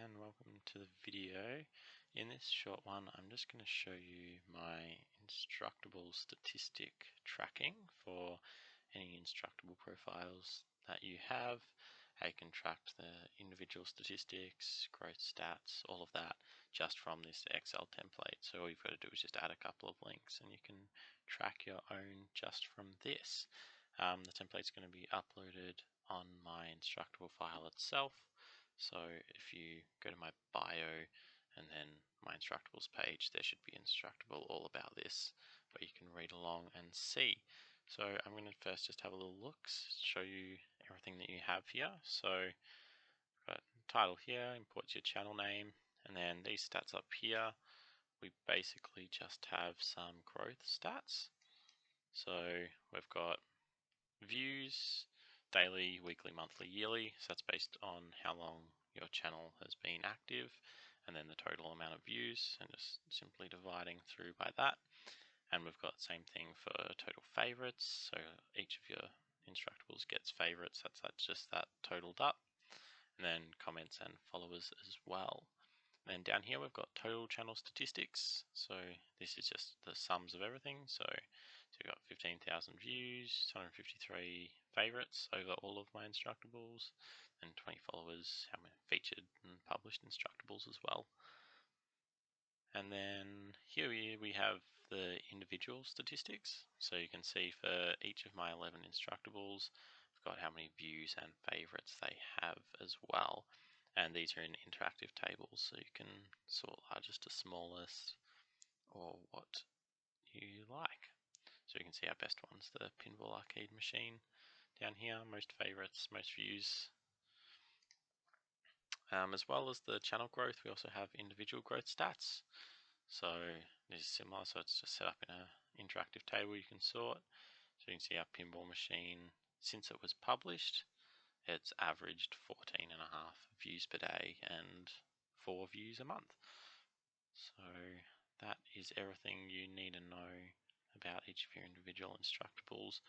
and welcome to the video. In this short one, I'm just going to show you my Instructable statistic tracking for any Instructable profiles that you have, how you can track the individual statistics, growth stats, all of that just from this Excel template. So all you've got to do is just add a couple of links and you can track your own just from this. The template's going to be uploaded on my Instructable file itself. So if you go to my bio and then my Instructables page, there should be Instructable all about this, where you can read along and see. So I'm going to first just have a little look, show you everything that you have here. So I've got title here, import your channel name, and then these stats up here, we basically just have some growth stats. So we've got views, daily, weekly, monthly, yearly. So that's based on how long your channel has been active, and then the total amount of views, and just simply dividing through by that. And we've got the same thing for total favorites. So each of your Instructables gets favorites. That's just that totaled up, and then comments and followers as well. And then down here we've got total channel statistics. So this is just the sums of everything. So we've got 15,000 views, 253 favorites over all of my Instructables, and 20 followers, how many featured and published Instructables as well. And then here we have the individual statistics. So you can see for each of my 11 Instructables, I've got how many views and favorites they have as well. And these are in interactive tables, so you can sort largest to smallest or what you like. So you can see our best ones, the pinball arcade machine down here, most favorites, most views. As well as the channel growth, we also have individual growth stats. So this is similar, so it's just set up in an interactive table you can sort. So you can see our pinball machine, since it was published, it's averaged 14.5 views per day and 4 views a month. So that is everything you need to know about each of your individual Instructables.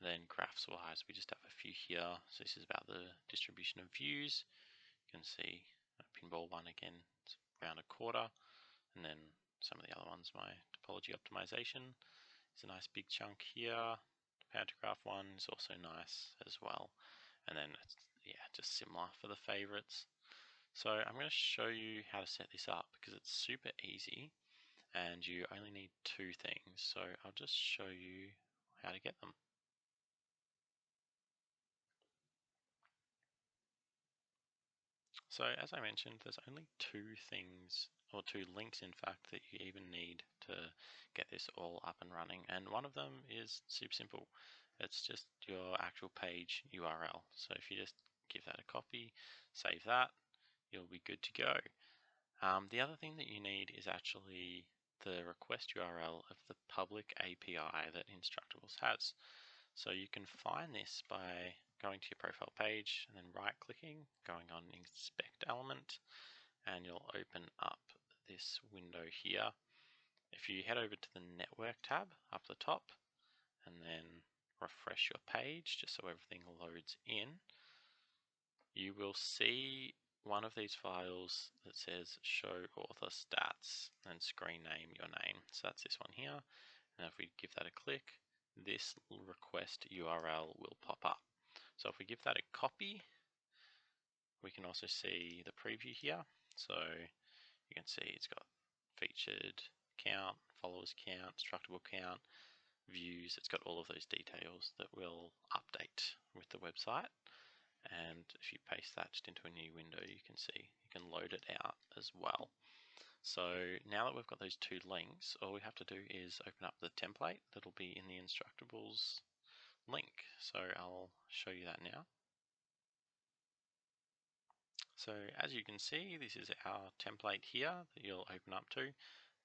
Then graphs wise, we just have a few here. So this is about the distribution of views. You can see pinball one again, it's around a quarter, and then some of the other ones, my topology optimization is a nice big chunk here. Pantograph one is also nice as well, and then it's just similar for the favorites. So I'm going to show you how to set this up because it's super easy and you only need two things. So I'll just show you how to get them. So as I mentioned, there's only two things, or two links in fact, that you even need to get this all up and running. And one of them is super simple. It's just your actual page URL. So if you just give that a copy, save that, you'll be good to go. The other thing that you need is actually the request URL of the public API that Instructables has. So you can find this by going to your profile page and then right-clicking, going on Inspect Element, and you'll open up this window here. If you head over to the Network tab up the top and then refresh your page just so everything loads in, you will see one of these files that says Show Author Stats and screen name your name. So that's this one here. And if we give that a click, this request URL will pop up. So if we give that a copy, we can also see the preview here. So you can see it's got featured count, followers count, Instructable count, views. It's got all of those details that will update with the website. And if you paste that just into a new window, you can see you can load it out as well. So now that we've got those two links, all we have to do is open up the template that'll be in the Instructables link. So I'll show you that now. So as you can see, this is our template here that you'll open up to.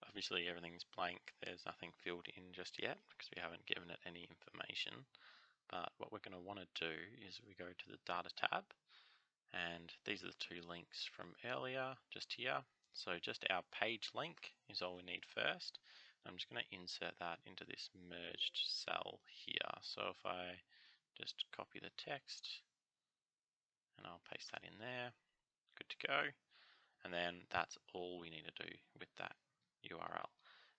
Obviously everything's blank, there's nothing filled in just yet because we haven't given it any information. But what we're going to want to do is we go to the Data tab, and these are the two links from earlier, just here. So just our page link is all we need first. I'm just going to insert that into this merged cell here. So if I just copy the text and I'll paste that in there, good to go. and then that's all we need to do with that URL.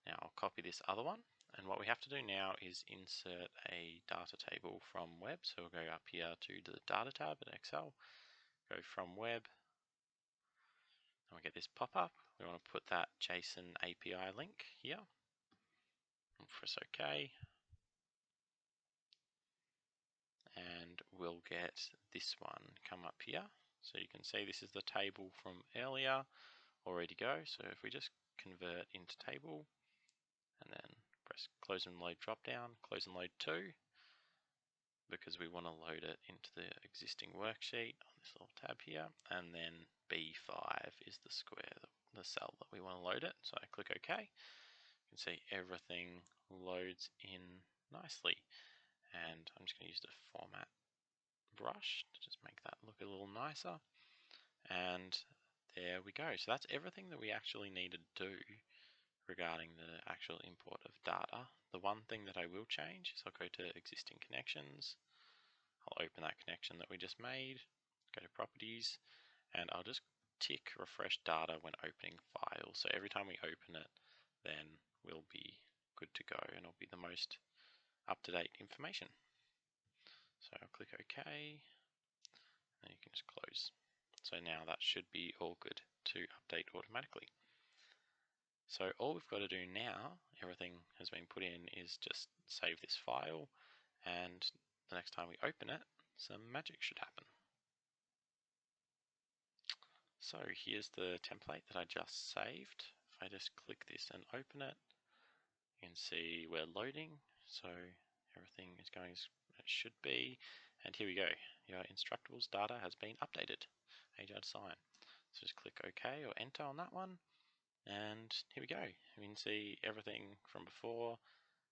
Now I'll copy this other one, and what we have to do now is insert a data table from web. So we'll go up here to the data tab in Excel, go from web, and we get this pop-up. We want to put that JSON API link here, and press OK, and we'll get this one come up here. So you can see this is the table from earlier, all ready to go. So if we just convert into table, and then press close and load drop down, close and load to, because we want to load it into the existing worksheet on this little tab here, and then B5 is the square, the cell that we want to load it. So I click OK. You can see everything loads in nicely, and I'm just going to use the format brush to just make that look a little nicer, and there we go. So that's everything that we actually need to do regarding the actual import of data. The one thing that I will change is I'll go to existing connections, I'll open that connection that we just made, go to properties, and I'll just tick refresh data when opening files. So every time we open it, then we'll be good to go and it'll be the most up-to-date information. So I'll click OK, and you can just close. So now that should be all good to update automatically. So all we've got to do now, everything has been put in, is just save this file, and the next time we open it, some magic should happen. So here's the template that I just saved. If I just click this and open it, you can see we're loading, so everything is going as it should be. And here we go, your Instructables data has been updated, age out sign. So just click OK or enter on that one. And here we go. You can see everything from before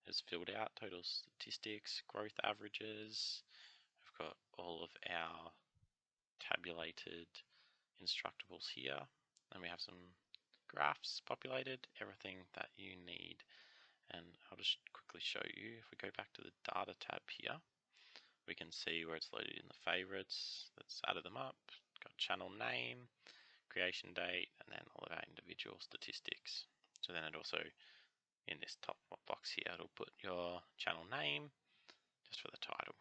is filled out, total statistics, growth averages. We've got all of our tabulated Instructables here. And we have some graphs populated, everything that you need. And I'll just quickly show you. If we go back to the data tab here, we can see where it's loaded in the favorites. That's added them up. Got channel name, creation date, and then all of our individual statistics. So then it also, in this top box here, it'll put your channel name just for the title.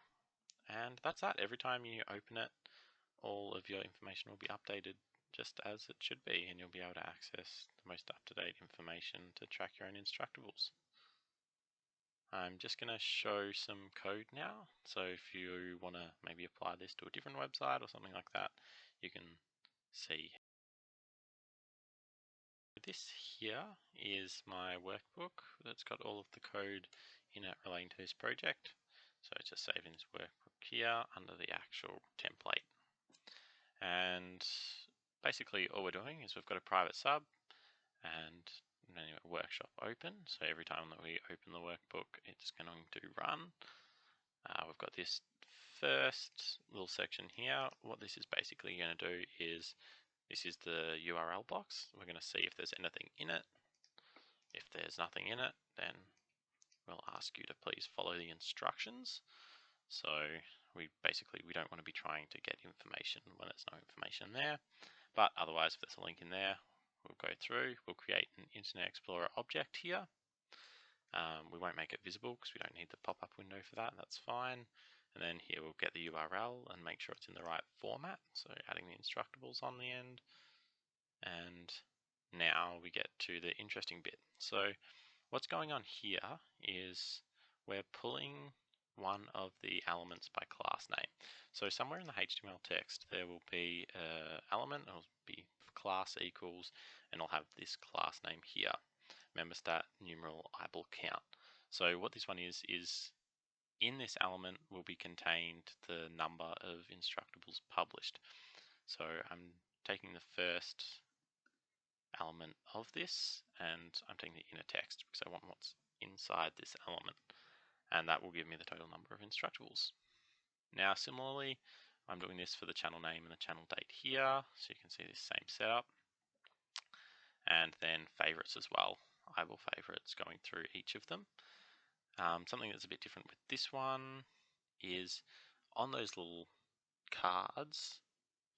And that's that. Every time you open it, all of your information will be updated just as it should be, and you'll be able to access the most up-to-date information to track your own Instructables. I'm just going to show some code now. So if you want to maybe apply this to a different website or something like that, you can see. This here is my workbook that's got all of the code in it relating to this project. So it's just saving this workbook here under the actual template. And basically all we're doing is we've got a private sub and a workshop open. So every time that we open the workbook, it's going to run. We've got this first little section here. What this is basically going to do is, this is the URL box. We're going to see if there's anything in it. If there's nothing in it, then we'll ask you to please follow the instructions. So we don't want to be trying to get information when there's no information there. But otherwise, if there's a link in there, we'll go through, we'll create an Internet Explorer object here. We won't make it visible because we don't need the pop-up window for that, that's fine. And then here we'll get the URL and make sure it's in the right format, so adding the Instructables on the end. And now we get to the interesting bit. So what's going on here is we're pulling one of the elements by class name. So somewhere in the HTML text there will be an element, it'll be class equals, and it'll have this class name here, memberstat numeral eyeball count. So what this one is in this element will be contained the number of Instructables published. So I'm taking the first element of this and I'm taking the inner text because I want what's inside this element, and that will give me the total number of Instructables. Now similarly, I'm doing this for the channel name and the channel date here, so you can see this same setup. And then favorites as well, eyeball favorites going through each of them. Something that's a bit different with this one is on those little cards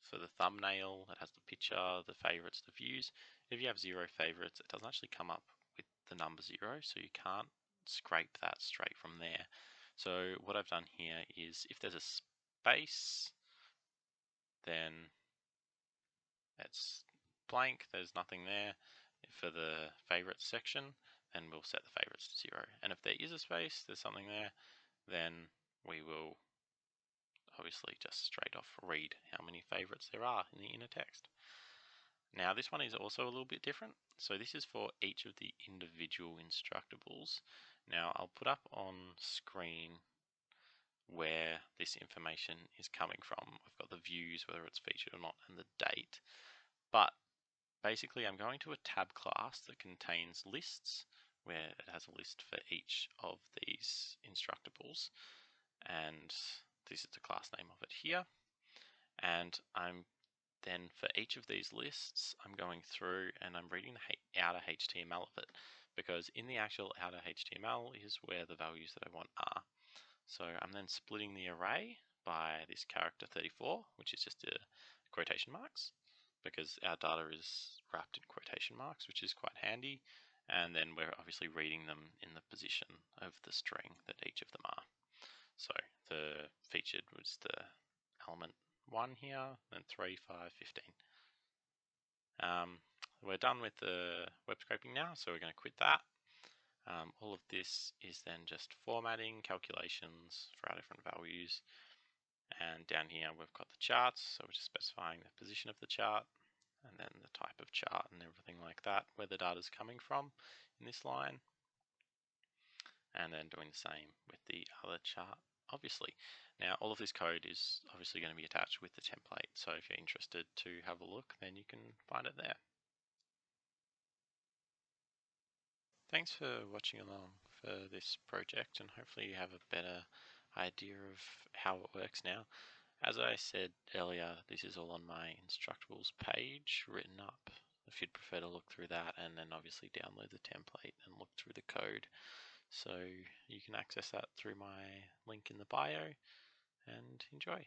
for the thumbnail, it has the picture, the favorites, the views. If you have 0 favorites, it doesn't actually come up with the number 0, so you can't scrape that straight from there. So what I've done here is if there's a space, then it's blank, there's nothing there. For the favorites section, then we'll set the favorites to 0. And if there is a space, there's something there, then we will obviously just straight off read how many favorites there are in the inner text. Now this one is also a little bit different. So this is for each of the individual Instructables. Now I'll put up on screen where this information is coming from. I've got the views, whether it's featured or not, and the date. But basically I'm going to a tab class that contains lists, where it has a list for each of these Instructables. And this is the class name of it here. And I'm then for each of these lists, I'm going through and I'm reading the outer HTML of it, because in the actual outer HTML is where the values that I want are. So I'm then splitting the array by this character 34, which is just quotation marks, because our data is wrapped in quotation marks, which is quite handy. And then we're obviously reading them in the position of the string that each of them are. So the featured was the element 1 here, then 3, 5, 15. We're done with the web scraping now, so we're going to quit that. All of this is then just formatting, calculations for our different values. And down here we've got the charts, so we're just specifying the position of the chart, and then the type of chart and everything like that, where the data is coming from in this line. And then doing the same with the other chart, obviously. Now all of this code is obviously going to be attached with the template, so if you're interested to have a look, then you can find it there. Thanks for watching along for this project, and hopefully you have a better idea of how it works now. As I said earlier, this is all on my Instructables page written up, if you'd prefer to look through that, and then obviously download the template and look through the code. So you can access that through my link in the bio, and enjoy.